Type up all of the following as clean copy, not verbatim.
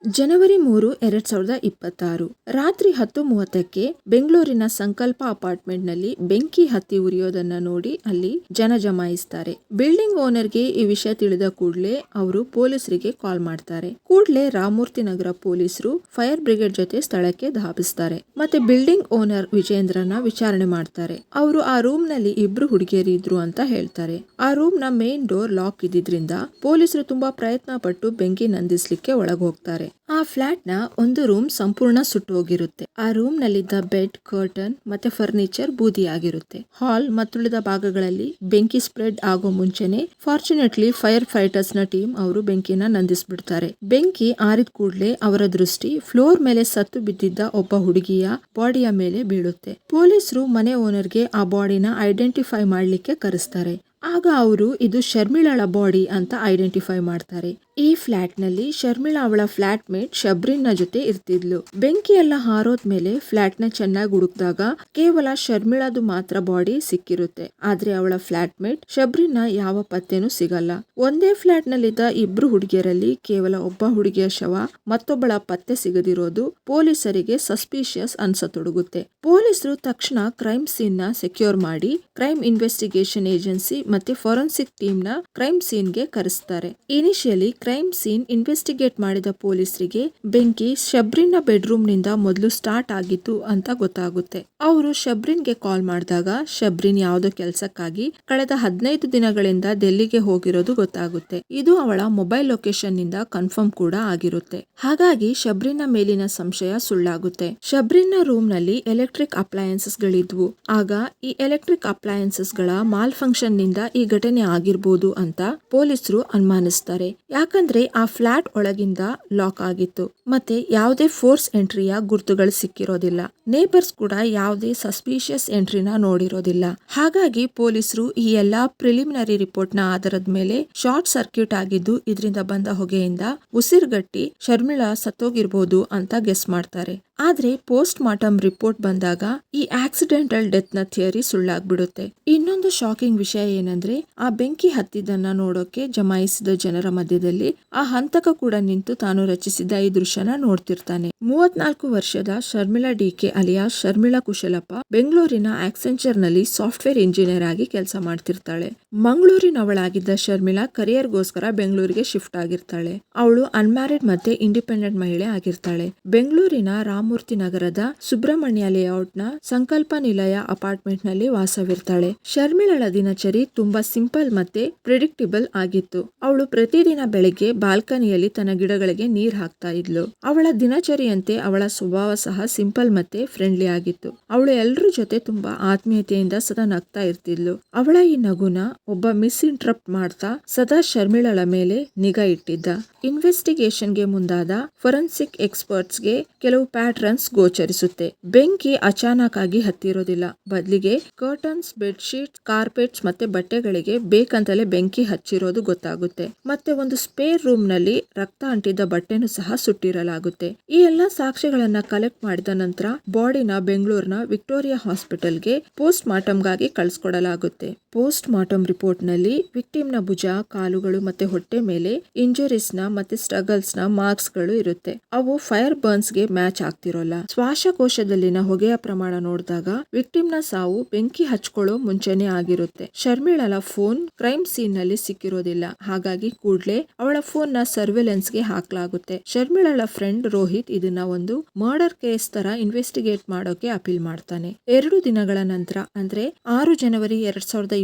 ಜನವರಿ 3, 2026 ರಾತ್ರಿ 10:30ಕ್ಕೆ ಬೆಂಗಳೂರಿನ ಸಂಕಲ್ಪ ಅಪಾರ್ಟ್ಮೆಂಟ್ನಲ್ಲಿ ಬೆಂಕಿ ಹತ್ತಿ ಉರಿಯೋದನ್ನ ನೋಡಿ ಅಲ್ಲಿ ಜನ ಜಮಾಯಿಸ್ತಾರೆ. ಬಿಲ್ಡಿಂಗ್ ಓನರ್ಗೆ ಈ ವಿಷಯ ತಿಳಿದ ಕೂಡಲೇ ಅವರು ಪೊಲೀಸರಿಗೆ ಕಾಲ್ ಮಾಡ್ತಾರೆ. ಕೂಡಲೇ ರಾಮಮೂರ್ತಿ ನಗರ ಪೊಲೀಸರು ಫೈರ್ ಬ್ರಿಗೇಡ್ ಜೊತೆ ಸ್ಥಳಕ್ಕೆ ಧಾವಿಸ್ತಾರೆ. ಮತ್ತೆ ಬಿಲ್ಡಿಂಗ್ ಓನರ್ ವಿಜೇಂದ್ರನ ವಿಚಾರಣೆ ಮಾಡ್ತಾರೆ. ಅವರು ಆ ರೂಮ್ ನಲ್ಲಿ ಇಬ್ರು ಹುಡುಗಿಯರು ಇದ್ರು ಅಂತ ಹೇಳ್ತಾರೆ. ಆ ರೂಮ್ ನ ಮೇನ್ ಡೋರ್ ಲಾಕ್ ಇದ್ದಿದ್ರಿಂದ ಪೊಲೀಸರು ತುಂಬಾ ಪ್ರಯತ್ನ ಪಟ್ಟು ಬೆಂಕಿ ನಂದಿಸ್ಲಿಕ್ಕೆ ಒಳಗ್ ಹೋಗ್ತಾರೆ. ಆ ಫ್ಲಾಟ್ ನ ಒಂದು ರೂಮ್ ಸಂಪೂರ್ಣ ಸುಟ್ಟೋಗಿರುತ್ತೆ. ಆ ರೂಮ್ ನಲ್ಲಿದ್ದ ಬೆಡ್, ಕರ್ಟನ್ ಮತ್ತೆ ಫರ್ನಿಚರ್ ಬೂದಿಯಾಗಿರುತ್ತೆ. ಹಾಲ್ ಮತ್ತುಳಿದ ಭಾಗಗಳಲ್ಲಿ ಬೆಂಕಿ ಸ್ಪ್ರೆಡ್ ಆಗೋ ಮುಂಚೆನೆ ಫಾರ್ಚುನೇಟ್ಲಿ ಫೈರ್ ಫೈಟರ್ಸ್ ನ ಟೀಮ್ ಅವರು ಬೆಂಕಿನ ನಂದಿಸ್ಬಿಡ್ತಾರೆ. ಬೆಂಕಿ ಆರಿದ ಕೂಡಲೇ ಅವರ ದೃಷ್ಟಿ ಫ್ಲೋರ್ ಮೇಲೆ ಸತ್ತು ಬಿದ್ದಿದ್ದ ಒಬ್ಬ ಹುಡುಗಿಯ ಬಾಡಿಯ ಮೇಲೆ ಬೀಳುತ್ತೆ. ಪೊಲೀಸರು ಮನೆ ಓನರ್ಗೆ ಆ ಬಾಡಿನ ಐಡೆಂಟಿಫೈ ಮಾಡ್ಲಿಕ್ಕೆ ಕರೆಸ್ತಾರೆ. ಆಗ ಅವರು ಇದು ಶರ್ಮಿಳಳ ಬಾಡಿ ಅಂತ ಐಡೆಂಟಿಫೈ ಮಾಡ್ತಾರೆ. ಈ ಫ್ಲಾಟ್ ನಲ್ಲಿ ಶರ್ಮಿಳಾ ಅವಳ ಫ್ಲಾಟ್ ಮೇಟ್ ಶಬ್ರಿನ್ ನ ಜೊತೆ ಇರ್ತಿದ್ಲು. ಬೆಂಕಿ ಎಲ್ಲ ಹಾರೋದ್ಮೇಲೆ ಫ್ಲಾಟ್ ನ ಚೆನ್ನಾಗಿ ಹುಡುಕ್ದಾಗ ಕೇವಲ ಶರ್ಮಿಳಾದು ಮಾತ್ರ ಬಾಡಿ ಸಿಕ್ಕಿರುತ್ತೆ. ಆದ್ರೆ ಅವಳ ಫ್ಲಾಟ್ ಮೇಟ್ ಶಬ್ರಿನ್ ನ ಯಾವ ಪತ್ತೆನೂ ಸಿಗಲ್ಲ. ಒಂದೇ ಫ್ಲಾಟ್ ನಲ್ಲಿದ್ದ ಇಬ್ರು ಹುಡುಗಿಯರಲ್ಲಿ ಕೇವಲ ಒಬ್ಬ ಹುಡುಗಿಯ ಶವ ಮತ್ತೊಬ್ಬಳ ಪತ್ತೆ ಸಿಗದಿರೋದು ಪೊಲೀಸರಿಗೆ ಸಸ್ಪಿಷಿಯಸ್ ಅನ್ಸತೊಡಗುತ್ತೆ. ಪೊಲೀಸರು ತಕ್ಷಣ ಕ್ರೈಮ್ ಸೀನ್ ನ ಸೆಕ್ಯೂರ್ ಮಾಡಿ ಕ್ರೈಮ್ ಇನ್ವೆಸ್ಟಿಗೇಷನ್ ಏಜೆನ್ಸಿ ಮತ್ತೆ ಫೋರೆನ್ಸಿಕ್ ಟೀಮ್ ನ ಕ್ರೈಮ್ ಸೀನ್ ಗೆ ಕರೆಸ್ತಾರೆ. ಇನಿಷಿಯಲಿ ಕ್ರೈಮ್ ಸೀನ್ ಇನ್ವೆಸ್ಟಿಗೇಟ್ ಮಾಡಿದ ಪೊಲೀಸರಿಗೆ ಬೆಂಕಿ ಶಬ್ರಿನ್ ನ ಬೆಡ್ರೂಮ್ ನಿಂದ ಮೊದಲು ಸ್ಟಾರ್ಟ್ ಆಗಿತ್ತು ಅಂತ ಗೊತ್ತಾಗುತ್ತೆ. ಅವರು ಶಬ್ರಿನ್ ಗೆ ಕಾಲ್ ಮಾಡಿದಾಗ ಶಬ್ರಿನ್ ಯಾವುದೋ ಕೆಲಸಕ್ಕಾಗಿ ಕಳೆದ 15 ದಿನಗಳಿಂದ ಡೆಲ್ಲಿಗೆ ಹೋಗಿರೋದು ಗೊತ್ತಾಗುತ್ತೆ. ಇದು ಅವಳ ಮೊಬೈಲ್ ಲೊಕೇಶನ್ ನಿಂದ ಕನ್ಫರ್ಮ್ ಕೂಡ ಆಗಿರುತ್ತೆ. ಹಾಗಾಗಿ ಶಬ್ರಿನ್ ನ ಮೇಲಿನ ಸಂಶಯ ಸುಳ್ಳಾಗುತ್ತೆ. ಶಬ್ರಿನ್ ನ ರೂಮ್ ನಲ್ಲಿ ಎಲೆಕ್ಟ್ರಿಕ್ ಅಪ್ಲಯನ್ಸಸ್ ಗಳಿದ್ವು. ಆಗ ಈ ಎಲೆಕ್ಟ್ರಿಕ್ ಅಪ್ಲಯನ್ಸಸ್ ಗಳ ಮಾಲ್ ಫಂಕ್ಷನ್ ನಿಂದ ಈ ಘಟನೆ ಆಗಿರ್ಬೋದು ಅಂತ ಪೊಲೀಸರು ಅನುಮಾನಿಸ್ತಾರೆ. ಯಾಕಂದ್ರೆ ಆ ಫ್ಲಾಟ್ ಒಳಗಿಂದ ಲಾಕ್ ಆಗಿತ್ತು ಮತ್ತೆ ಯಾವುದೇ ಫೋರ್ಸ್ ಎಂಟ್ರಿಯ ಗುರುತುಗಳು ಸಿಕ್ಕಿರೋದಿಲ್ಲ. ನೇಬರ್ಸ್ ಕೂಡ ಯಾವುದೇ ಸಸ್ಪಿಷಿಯಸ್ ಎಂಟ್ರಿನ ನೋಡಿರೋದಿಲ್ಲ. ಹಾಗಾಗಿ ಪೊಲೀಸರು ಈ ಎಲ್ಲಾ ಪ್ರಿಲಿಮಿನರಿ ರಿಪೋರ್ಟ್ ನ ಆಧಾರದ ಮೇಲೆ ಶಾರ್ಟ್ ಸರ್ಕ್ಯೂಟ್ ಆಗಿದ್ದು ಇದರಿಂದ ಬಂದ ಹೊಗೆಯಿಂದ ಉಸಿರುಗಟ್ಟಿ ಶರ್ಮಿಳಾ ಸತ್ತೋಗಿರ್ಬೋದು ಅಂತ ಗೆಸ್ ಮಾಡ್ತಾರೆ. ಆದ್ರೆ ಪೋಸ್ಟ್ ಮಾರ್ಟಮ್ ರಿಪೋರ್ಟ್ ಬಂದಾಗ ಈ ಆಕ್ಸಿಡೆಂಟಲ್ ಡೆತ್ ನ ಥಿಯರಿ ಸುಳ್ಳಾಗ್ಬಿಡುತ್ತೆ. ಇನ್ನೊಂದು ಶಾಕಿಂಗ್ ವಿಷಯ ಏನಂದ್ರೆ ಆ ಬೆಂಕಿ ಹತ್ತಿದ್ದನ್ನ ನೋಡೋಕೆ ಜಮಾಯಿಸಿದ ಜನರ ಮಧ್ಯದಲ್ಲಿ ಆ ಹಂತಕ ಕೂಡ ನಿಂತು ತಾನು ರಚಿಸಿದ ಈ ದೃಶ್ಯನ ನೋಡ್ತಿರ್ತಾನೆ. 34 ವರ್ಷದ ಶರ್ಮಿಳಾ ಡಿಕೆ ಅಲಿಯಾಸ್ ಶರ್ಮಿಳಾ ಕುಶಲಪ್ಪ ಬೆಂಗಳೂರಿನ ಆಕ್ಸೆಂಚರ್ ನಲ್ಲಿ ಸಾಫ್ಟ್ವೇರ್ ಇಂಜಿನಿಯರ್ ಆಗಿ ಕೆಲಸ ಮಾಡ್ತಿರ್ತಾಳೆ. ಮಂಗಳೂರಿನವಳಾಗಿದ್ದ ಶರ್ಮಿಳಾ ಕರಿಯರ್ ಗೋಸ್ಕರ ಬೆಂಗಳೂರಿಗೆ ಶಿಫ್ಟ್ ಆಗಿರ್ತಾಳೆ. ಅವಳು ಅನ್ಮ್ಯಾರಿಡ್ ಮತ್ತೆ ಇಂಡಿಪೆಂಡೆಂಟ್ ಮಹಿಳೆ ಆಗಿರ್ತಾಳೆ. ಬೆಂಗಳೂರಿನ ರಾಮಮೂರ್ತಿ ನಗರದ ಸುಬ್ರಹ್ಮಣ್ಯ ಲೇಔಟ್ ನ ಸಂಕಲ್ಪ ನಿಲಯ ಅಪಾರ್ಟ್ಮೆಂಟ್ ನಲ್ಲಿ ವಾಸವಿರ್ತಾಳೆ. ಶರ್ಮಿಳಳ ದಿನಚರಿ ತುಂಬಾ ಸಿಂಪಲ್ ಮತ್ತೆ ಪ್ರೆಡಿಕ್ಟಿಬಲ್ ಆಗಿತ್ತು. ಅವಳು ಪ್ರತಿದಿನ ಬೆಳಿಗ್ಗೆ ಬಾಲ್ಕನಿಯಲ್ಲಿ ತನ್ನ ಗಿಡಗಳಿಗೆ ನೀರ್ ಹಾಕ್ತಾ ಇದ್ಲು. ಅವಳ ದಿನಚರಿಯಂತೆ ಅವಳ ಸ್ವಭಾವ ಸಹ ಸಿಂಪಲ್ ಮತ್ತೆ ಫ್ರೆಂಡ್ಲಿ ಆಗಿತ್ತು. ಅವಳು ಎಲ್ಲರ ಜೊತೆ ತುಂಬಾ ಆತ್ಮೀಯತೆಯಿಂದ ಸದಾ ನಗ್ತಾ ಇರ್ತಿದ್ಲು. ಅವಳ ಈ ನಗುನ ಒಬ್ಬ ಮಿಸ್ಇಂಟರಪ್ಟ್ ಮಾಡ್ತಾ ಸದಾ ಶರ್ಮಿಳಳ ಮೇಲೆ ನಿಗಾ ಇಟ್ಟಿದ್ದ. ಇನ್ವೆಸ್ಟಿಗೇಷನ್ ಗೆ ಮುಂದಾದ ಫೋರೆನ್ಸಿಕ್ ಎಕ್ಸ್ಪರ್ಟ್ಸ್ ಗೆ ಕೆಲವು ಪ್ಯಾಟರ್ನ್ಸ್ ಗೋಚರಿಸುತ್ತೆ. ಬೆಂಕಿ ಅಚಾನಕ್ ಆಗಿ ಹತ್ತಿರೋದಿಲ್ಲ. ಬದಲಿಗೆ ಕರ್ಟನ್ಸ್, ಬೆಡ್ ಶೀಟ್ಸ್, ಕಾರ್ಪೆಟ್ಸ್ ಮತ್ತೆ ಬಟ್ಟೆಗಳಿಗೆ ಬೇಕಂತಲೇ ಬೆಂಕಿ ಹಚ್ಚಿರೋದು ಗೊತ್ತಾಗುತ್ತೆ. ಮತ್ತೆ ಒಂದು ಸ್ಪೇರ್ ರೂಮ್ ನಲ್ಲಿ ರಕ್ತ ಅಂಟಿದ್ದ ಬಟ್ಟೆನೂ ಸಹ ಸುಟ್ಟಿರಲಾಗುತ್ತೆ. ಈ ಎಲ್ಲಾ ಸಾಕ್ಷ್ಯಗಳನ್ನ ಕಲೆಕ್ಟ್ ಮಾಡಿದ ನಂತರ ಬಾಡಿನ ಬೆಂಗಳೂರಿನ ವಿಕ್ಟೋರಿಯಾ ಹಾಸ್ಪಿಟಲ್ಗೆ ಪೋಸ್ಟ್ ಮಾರ್ಟಮ್ಗಾಗಿ ಕಳಿಸ್ಕೊಡಲಾಗುತ್ತೆ. ಪೋಸ್ಟ್ ಮಾರ್ಟಮ್ ರಿಪೋರ್ಟ್ ನಲ್ಲಿ ವಿಕ್ಟಿಮ್ ನ ಭುಜ, ಕಾಲುಗಳು ಮತ್ತೆ ಹೊಟ್ಟೆ ಮೇಲೆ ಇಂಜುರೀಸ್ ನ ಮತ್ತೆ ಸ್ಟ್ರಗಲ್ಸ್ ನ ಮಾರ್ಕ್ಸ್ ಗಳು ಇರುತ್ತೆ. ಅವು ಫೈರ್ ಬರ್ನ್ಸ್ ಗೆ ಮ್ಯಾಚ್ ಆಗ್ತಿರೋಲ್ಲ. ಶ್ವಾಸಕೋಶದಲ್ಲಿನ ಹೊಗೆಯ ಪ್ರಮಾಣ ನೋಡಿದಾಗ ವಿಕ್ಟಿಮ್ ನ ಸಾವು ಬೆಂಕಿ ಹಚ್ಕೊಳ್ಳೋ ಮುಂಚೆನೆ ಆಗಿರುತ್ತೆ. ಶರ್ಮಿಳಳ ಫೋನ್ ಕ್ರೈಮ್ ಸೀನ್ ನಲ್ಲಿ ಸಿಕ್ಕಿರೋದಿಲ್ಲ. ಹಾಗಾಗಿ ಕೂಡ್ಲೆ ಅವಳ ಫೋನ್ ನ ಸರ್ವೆಲೆನ್ಸ್ ಗೆ ಹಾಕ್ಲಾಗುತ್ತೆ. ಶರ್ಮಿಳಳ ಫ್ರೆಂಡ್ ರೋಹಿತ್ ಇದನ್ನ ಒಂದು ಮರ್ಡರ್ ಕೇಸ್ ತರ ಇನ್ವೆಸ್ಟಿಗೇಟ್ ಮಾಡೋಕೆ ಅಪೀಲ್ ಮಾಡ್ತಾನೆ. 2 ದಿನಗಳ ನಂತರ ಅಂದ್ರೆ 6 ಜನವರಿ 2026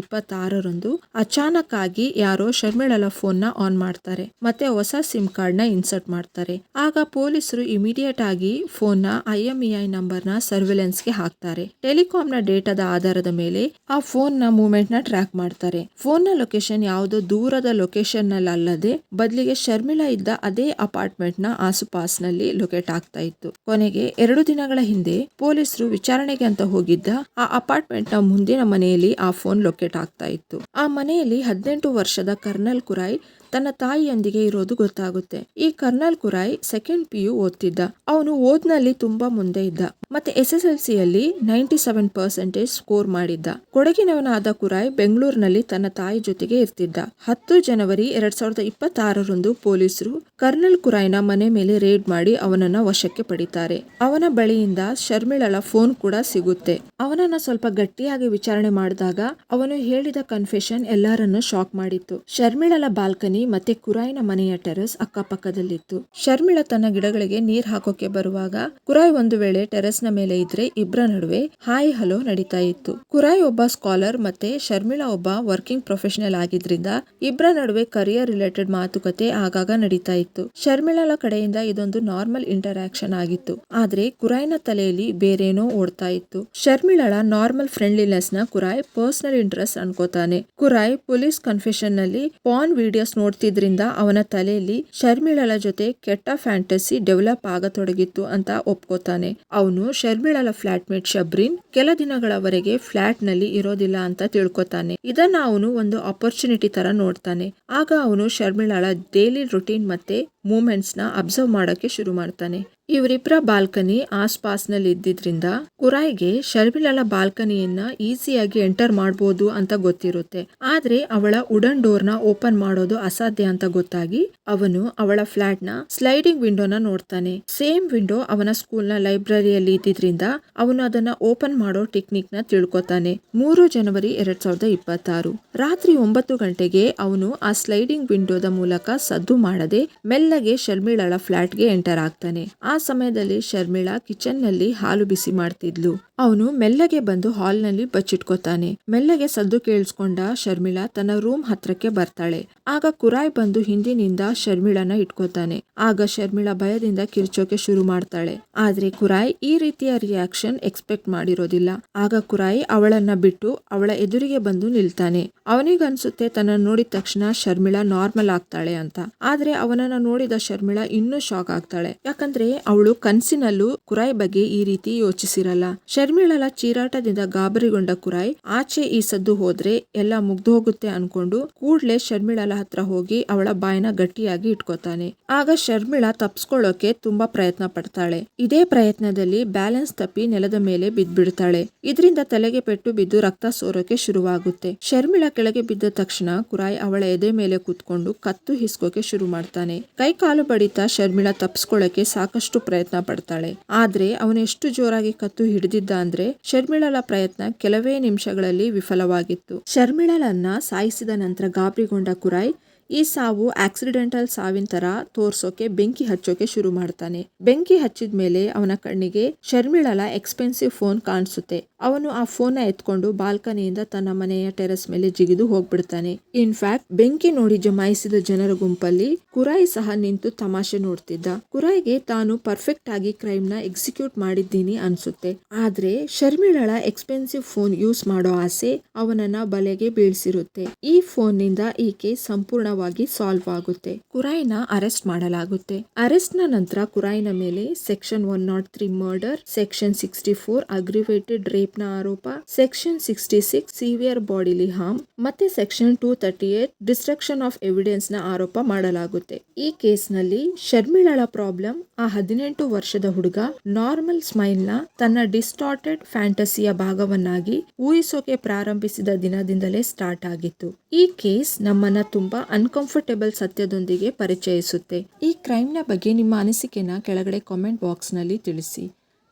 ಅಚಾನಕ್ ಆಗಿ ಯಾರೋ ಶರ್ಮಿಳಳ ಫೋನ್ ನ ಆನ್ ಮಾಡ್ತಾರೆ ಮತ್ತೆ ಹೊಸ ಸಿಮ್ ಕಾರ್ಡ್ ನ ಇನ್ಸರ್ಟ್ ಮಾಡ್ತಾರೆ. ಆಗ ಪೊಲೀಸರು ಇಮಿಡಿಯೇಟ್ ಆಗಿ ಫೋನ್ ನ IMEI ನಂಬರ್ ನ ಸರ್ವೆಲೆನ್ಸ್ ಗೆ ಹಾಕ್ತಾರೆ. ಟೆಲಿಕಾಂ ನ ಡೇಟಾದ ಆಧಾರದ ಮೇಲೆ ಆ ಫೋನ್ ನ ಮೂವ್ಮೆಂಟ್ ನ ಟ್ರ್ಯಾಕ್ ಮಾಡ್ತಾರೆ. ಫೋನ್ ನ ಲೊಕೇಶನ್ ಯಾವುದೋ ದೂರದ ಲೊಕೇಶನ್ ನಲ್ಲಿ ಅಲ್ಲದೆ ಬದಲಿಗೆ ಶರ್ಮಿಳಾ ಇದ್ದ ಅದೇ ಅಪಾರ್ಟ್ಮೆಂಟ್ ನ ಆಸುಪಾಸಿನಲ್ಲಿ ಲೊಕೇಟ್ ಆಗ್ತಾ ಇತ್ತು. ಕೊನೆಗೆ 2 ದಿನಗಳ ಹಿಂದೆ ಪೊಲೀಸರು ವಿಚಾರಣೆಗೆ ಅಂತ ಹೋಗಿದ್ದ ಆ ಅಪಾರ್ಟ್ಮೆಂಟ್ ನ ಮುಂದಿನ ಮನೆಯಲ್ಲಿ ಆ ಫೋನ್ ಲೊಕೇಟ್ ಆಗ್ತಾ ಇತ್ತು. ಆ ಮನೆಯಲ್ಲಿ 18 ವರ್ಷದ ಕರ್ನಲ್ ಕುರೈ ತನ್ನ ತಾಯಿಯೊಂದಿಗೆ ಇರೋದು ಗೊತ್ತಾಗುತ್ತೆ. ಈ ಕರ್ನಲ್ ಕುರಾಯ್ ಸೆಕೆಂಡ್ PU ಓದ್ತಿದ್ದ. ಅವನು ಓದ್ನಲ್ಲಿ ತುಂಬಾ ಮುಂದೆ ಇದ್ದ. ಮತ್ತೆ SSLCಯಲ್ಲಿ 97% ಸ್ಕೋರ್ ಮಾಡಿದ್ದ. ಕೊಡಗಿನವನಾದ ಕುರಾಯ್ ಬೆಂಗಳೂರಿನಲ್ಲಿ ತನ್ನ ತಾಯಿ ಜೊತೆಗೆ ಇರ್ತಿದ್ದ. 10 ಜನವರಿ 2026ರಂದು ಪೊಲೀಸರು ಕರ್ನಲ್ ಕುರಾಯ್ನ ಮನೆ ಮೇಲೆ ರೇಡ್ ಮಾಡಿ ಅವನನ್ನ ವಶಕ್ಕೆ ಪಡಿತಾರೆ. ಅವನ ಬಳಿಯಿಂದ ಶರ್ಮಿಳಳ ಫೋನ್ ಕೂಡ ಸಿಗುತ್ತೆ. ಅವನನ್ನ ಸ್ವಲ್ಪ ಗಟ್ಟಿಯಾಗಿ ವಿಚಾರಣೆ ಮಾಡಿದಾಗ ಅವನು ಹೇಳಿದ ಕನ್ಫೆಷನ್ ಎಲ್ಲರನ್ನು ಶಾಕ್ ಮಾಡಿತ್ತು. ಶರ್ಮಿಳಳ ಬಾಲ್ಕನಿ ಮತ್ತೆ ಕುರಾಯ್ನ ಮನೆಯ ಟೆರೆಸ್ ಅಕ್ಕಪಕ್ಕದಲ್ಲಿತ್ತು. ಶರ್ಮಿಳ ತನ್ನ ಗಿಡಗಳಿಗೆ ನೀರ್ ಹಾಕೋಕೆ ಬರುವಾಗ ಕುರಾಯ್ ಒಂದು ವೇಳೆ ಟೆರೆಸ್ ನ ಮೇಲೆ ಇದ್ರೆ ಇಬ್ಬರ ನಡುವೆ ಹಾಯ್ ಹಲೋ ನಡೀತಾ ಇತ್ತು. ಕುರಾಯ್ ಒಬ್ಬ ಸ್ಕಾಲರ್ ಮತ್ತೆ ಶರ್ಮಿಳಾ ಒಬ್ಬ ವರ್ಕಿಂಗ್ ಪ್ರೊಫೆಷನಲ್ ಆಗಿದ್ರಿಂದ ಇಬ್ಬರ ನಡುವೆ ಕರಿಯರ್ ರಿಲೇಟೆಡ್ ಮಾತುಕತೆ ಆಗಾಗ ನಡೀತಾ ಇತ್ತು. ಶರ್ಮಿಳಳ ಕಡೆಯಿಂದ ಇದೊಂದು ನಾರ್ಮಲ್ ಇಂಟರಾಕ್ಷನ್ ಆಗಿತ್ತು. ಆದ್ರೆ ಕುರಾಯ್ನ ತಲೆಯಲ್ಲಿ ಬೇರೇನೋ ಓಡ್ತಾ ಇತ್ತು. ಶರ್ಮಿಳಳ ನಾರ್ಮಲ್ ಫ್ರೆಂಡ್ಲಿನೆಸ್ ನ ಕುರಾಯ್ ಪರ್ಸನಲ್ ಇಂಟ್ರೆಸ್ಟ್ ಅನ್ಕೋತಾನೆ. ಕುರಾಯ್ ಪೊಲೀಸ್ ಕನ್ಫೆಷನ್ ನಲ್ಲಿ ಪಾನ್ ವಿಡಿಯೋಸ್ ನೋಡ್ತಿದ್ರಿಂದ ಅವನ ತಲೆಯಲ್ಲಿ ಶರ್ಮಿಳಳ ಜೊತೆ ಕೆಟ್ಟ ಫ್ಯಾಂಟಸಿ ಡೆವಲಪ್ ಆಗತೊಡಗಿತ್ತು ಅಂತ ಒಪ್ಕೋತಾನೆ. ಅವನು ಶರ್ಮಿಳಳ ಫ್ಲಾಟ್ಮೇಟ್ ಶಬ್ರಿನ್ ಕೆಲ ದಿನಗಳವರೆಗೆ ಫ್ಲಾಟ್ ನಲ್ಲಿ ಇರೋದಿಲ್ಲ ಅಂತ ತಿಳ್ಕೊತಾನೆ. ಇದನ್ನ ಅವನು ಒಂದು ಆಪರ್ಚುನಿಟಿ ತರ ನೋಡ್ತಾನೆ. ಆಗ ಅವನು ಶರ್ಮಿಳಳ ಡೈಲಿ ರುಟೀನ್ ಮತ್ತೆ ಮೂಮೆಂಟ್ಸ್ ನ ಅಬ್ಸರ್ವ್ ಮಾಡೋಕೆ ಶುರು ಮಾಡ್ತಾನೆ. ಇವರಿಬ್ಬರ ಬಾಲ್ಕನಿ ಆಸ್ಪಾಸ್ನಲ್ಲಿ ಇದ್ದಿದ್ರಿಂದ ಕುರಾಯ್ಗೆ ಶರ್ಮಿಳಳ ಬಾಲ್ಕನಿಯನ್ನ ಈಸಿಯಾಗಿ ಎಂಟರ್ ಮಾಡಬಹುದು ಅಂತ ಗೊತ್ತಿರುತ್ತೆ. ಆದ್ರೆ ಅವಳ ವುಡನ್ ಡೋರ್ ನ ಓಪನ್ ಮಾಡೋದು ಅಸಾಧ್ಯ ಅಂತ ಗೊತ್ತಾಗಿ ಅವನು ಅವಳ ಫ್ಲಾಟ್ ನ ಸ್ಲೈಡಿಂಗ್ ವಿಂಡೋನ ನೋಡ್ತಾನೆ. ಸೇಮ್ ವಿಂಡೋ ಅವನ ಸ್ಕೂಲ್ ನ ಲೈಬ್ರರಿಯಲ್ಲಿ ಇದ್ದಿದ್ರಿಂದ ಅವನು ಅದನ್ನ ಓಪನ್ ಮಾಡೋ ಟೆಕ್ನಿಕ್ ನ ತಿಳ್ಕೊತಾನೆ. 3 ಜನವರಿ 2026 ರಾತ್ರಿ 9 ಗಂಟೆಗೆ ಅವನು ಆ ಸ್ಲೈಡಿಂಗ್ ವಿಂಡೋದ ಮೂಲಕ ಸದ್ದು ಮಾಡದೆ ಮೆಲ್ಲಗೆ ಶರ್ಮಿಳಳ ಫ್ಲಾಟ್ಗೆ ಎಂಟರ್ ಆಗ್ತಾನೆ. ಆ ಸಮಯದಲ್ಲಿ ಶರ್ಮಿಳಾ ಕಿಚನ್ ನಲ್ಲಿ ಹಾಲು ಬಿಸಿ ಮಾಡ್ತಿದ್ಲು. ಅವನು ಮೆಲ್ಲಗೆ ಬಂದು ಹಾಲ್ ನಲ್ಲಿ ಬಚ್ಚಿಟ್ಕೋತಾನೆ. ಮೆಲ್ಲಗೆ ಸದ್ದು ಕೇಳಿಸ್ಕೊಂಡ ಶರ್ಮಿಳಾ ತನ್ನ ರೂಮ್ ಹತ್ರಕ್ಕೆ ಬರ್ತಾಳೆ. ಆಗ ಕುರಾಯ್ ಬಂದು ಹಿಂದಿನಿಂದ ಶರ್ಮಿಳಾನ ಇಟ್ಕೋತಾನೆ. ಆಗ ಶರ್ಮಿಳಾ ಭಯದಿಂದ ಕಿರ್ಚೋಕೆ ಶುರು ಮಾಡ್ತಾಳೆ. ಆದ್ರೆ ಕುರಾಯ್ ಈ ರೀತಿಯ ರಿಯಾಕ್ಷನ್ ಎಕ್ಸ್ಪೆಕ್ಟ್ ಮಾಡಿರೋದಿಲ್ಲ. ಆಗ ಕುರಾಯ್ ಅವಳನ್ನ ಬಿಟ್ಟು ಅವಳ ಎದುರಿಗೆ ಬಂದು ನಿಲ್ತಾನೆ. ಅವನಿಗನ್ಸುತ್ತೆ ತನ್ನ ನೋಡಿದ ತಕ್ಷಣ ಶರ್ಮಿಳಾ ನಾರ್ಮಲ್ ಆಗ್ತಾಳೆ ಅಂತ. ಆದ್ರೆ ಅವನನ್ನ ನೋಡಿದ ಶರ್ಮಿಳಾ ಇನ್ನೂ ಶಾಕ್ ಆಗ್ತಾಳೆ. ಯಾಕಂದ್ರೆ ಅವಳು ಕನ್ಸಿನಲ್ಲೂ ಕುರಾಯ್ ಬಗ್ಗೆ ಈ ರೀತಿ ಯೋಚಿಸಿರಲ್ಲ. ಶರ್ಮಿಳಳ ಚೀರಾಟದಿಂದ ಗಾಬರಿಗೊಂಡ ಕುರಾಯ್ ಆಚೆ ಈ ಸದ್ದು ಹೋದ್ರೆ ಎಲ್ಲ ಮುಗ್ದು ಹೋಗುತ್ತೆ ಅನ್ಕೊಂಡು ಕೂಡ್ಲೆ ಶರ್ಮಿಳಳ ಹತ್ರ ಹೋಗಿ ಅವಳ ಬಾಯಿನ ಗಟ್ಟಿಯಾಗಿ ಇಟ್ಕೋತಾನೆ. ಆಗ ಶರ್ಮಿಳಾ ತಪ್ಸ್ಕೊಳ್ಳೋಕೆ ತುಂಬಾ ಪ್ರಯತ್ನ ಪಡ್ತಾಳೆ. ಇದೇ ಪ್ರಯತ್ನದಲ್ಲಿ ಬ್ಯಾಲೆನ್ಸ್ ತಪ್ಪಿ ನೆಲದ ಮೇಲೆ ಬಿದ್ದ್ಬಿಡ್ತಾಳೆ. ಇದರಿಂದ ತಲೆಗೆ ಪೆಟ್ಟು ಬಿದ್ದು ರಕ್ತ ಸೋರೋಕೆ ಶುರುವಾಗುತ್ತೆ. ಶರ್ಮಿಳಾ ಕೆಳಗೆ ಬಿದ್ದ ತಕ್ಷಣ ಕುರಾಯ್ ಅವಳ ಎದೆ ಮೇಲೆ ಕೂತ್ಕೊಂಡು ಕತ್ತು ಹಿಸ್ಕೋಕೆ ಶುರು ಮಾಡ್ತಾನೆ. ಕೈ ಕಾಲು ಬಡಿತಾ ಶರ್ಮಿಳಾ ತಪ್ಸ್ಕೊಳ್ಳೋಕೆ ಸಾಕಷ್ಟು ಪ್ರಯತ್ನ ಪಡ್ತಾಳೆ. ಆದ್ರೆ ಅವನು ಎಷ್ಟು ಜೋರಾಗಿ ಕತ್ತು ಹಿಡಿದಿದ್ದ ಅಂದ್ರೆ ಶರ್ಮಿಳಳ ಪ್ರಯತ್ನ ಕೆಲವೇ ನಿಮಿಷಗಳಲ್ಲಿ ವಿಫಲವಾಗಿತ್ತು. ಶರ್ಮಿಳಳನ್ನ ಸಾಯಿಸಿದ ನಂತರ ಗಾಬರಿಗೊಂಡ ಕುರಾಯ್ ಈ ಸಾವು ಆಕ್ಸಿಡೆಂಟಲ್ ಸಾವಿನ ತರ ತೋರ್ಸೋಕೆ ಬೆಂಕಿ ಹಚ್ಚೋಕೆ ಶುರು ಮಾಡ್ತಾನೆ. ಬೆಂಕಿ ಹಚ್ಚಿದ ಮೇಲೆ ಅವನ ಕಣ್ಣಿಗೆ ಶರ್ಮಿಳಳ ಎಕ್ಸ್ಪೆನ್ಸಿವ್ ಫೋನ್ ಕಾಣಿಸುತ್ತೆ. ಅವನು ಆ ಫೋನ್ ನ ಎತ್ಕೊಂಡು ಬಾಲ್ಕನಿಯಿಂದ ತನ್ನ ಮನೆಯ ಟೆರೆಸ್ ಮೇಲೆ ಜಿಗಿದು ಹೋಗ್ಬಿಡ್ತಾನೆ. ಇನ್ಫ್ಯಾಕ್ಟ್ ಬೆಂಕಿ ನೋಡಿ ಜಮಾಯಿಸಿದ ಜನರ ಗುಂಪಲ್ಲಿ ಕುರಾಯ್ ಸಹ ನಿಂತು ತಮಾಷೆ ನೋಡ್ತಿದ್ದ. ಕುರಾಯ್ಗೆ ತಾನು ಪರ್ಫೆಕ್ಟ್ ಆಗಿ ಕ್ರೈಮ್ ನ ಎಕ್ಸಿಕ್ಯೂಟ್ ಮಾಡಿದ್ದೀನಿ ಅನ್ಸುತ್ತೆ. ಆದ್ರೆ ಶರ್ಮಿಳಳ ಎಕ್ಸ್ಪೆನ್ಸಿವ್ ಫೋನ್ ಯೂಸ್ ಮಾಡೋ ಆಸೆ ಅವನನ್ನ ಬಲೆಗೆ ಬೀಳ್ಸಿರುತ್ತೆ. ಈ ಫೋನ್ ನಿಂದ ಈ ಕೇಸ್ ಸಂಪೂರ್ಣ ಸಾಲ್ವ್ ಆಗುತ್ತೆ. ಕುರಾಯ್ನ ಅರೆಸ್ಟ್ ಮಾಡಲಾಗುತ್ತೆ. ಅರೆಸ್ಟ್ ನ ನಂತರ ಕುರಾಯ್ನ ಮೇಲೆ ಸೆಕ್ಷನ್ 103 ಮರ್ಡರ್, ಸೆಕ್ಷನ್ 64 ಅಗ್ರಿವೇಟೆಡ್ ರೇಪ್ ನ ಆರೋಪ, ಸೆಕ್ಷನ್ 66 ಸಿವಿಯರ್ ಬಾಡಿಲಿ ಹಾರ್ಮ್ ಮತ್ತೆ ಸೆಕ್ಷನ್ 238 ಡಿಸ್ಟ್ರಕ್ಷನ್ ಆಫ್ ಎವಿಡೆನ್ಸ್ ನ ಆರೋಪ ಮಾಡಲಾಗುತ್ತೆ. ಈ ಕೇಸ್ ನಲ್ಲಿ ಶರ್ಮಿಳಳ ಪ್ರಾಬ್ಲಮ್ ಆ 18 ವರ್ಷದ ಹುಡುಗ ನಾರ್ಮಲ್ ಸ್ಮೈಲ್ ನ ತನ್ನ ಡಿಸ್ಟಾರ್ಟೆಡ್ ಫ್ಯಾಂಟಸಿಯ ಭಾಗವನ್ನಾಗಿ ಊಹಿಸೋಕೆ ಪ್ರಾರಂಭಿಸಿದ ದಿನದಿಂದಲೇ ಸ್ಟಾರ್ಟ್ ಆಗಿತ್ತು. ಈ ಕೇಸ್ ನಮ್ಮನ್ನ ತುಂಬಾ ಅನ್ಕಂಫರ್ಟೇಬಲ್ ಸತ್ಯದೊಂದಿಗೆ ಪರಿಚಯಿಸುತ್ತೆ. ಈ ಕ್ರೈಮ್ ನ ಬಗ್ಗೆ ನಿಮ್ಮ ಅನಿಸಿಕೆನ ಕೆಳಗಡೆ ಕಾಮೆಂಟ್ ಬಾಕ್ಸ್ ನಲ್ಲಿ ತಿಳಿಸಿ.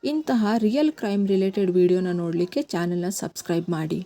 ಇಂತಹ ರಿಯಲ್ ಕ್ರೈಮ್ ರಿಲೇಟೆಡ್ ವಿಡಿಯೋನ ನೋಡ್ಲಿಕ್ಕೆ ಚಾನೆಲ್ ನ ಸಬ್ಸ್ಕ್ರೈಬ್ ಮಾಡಿ.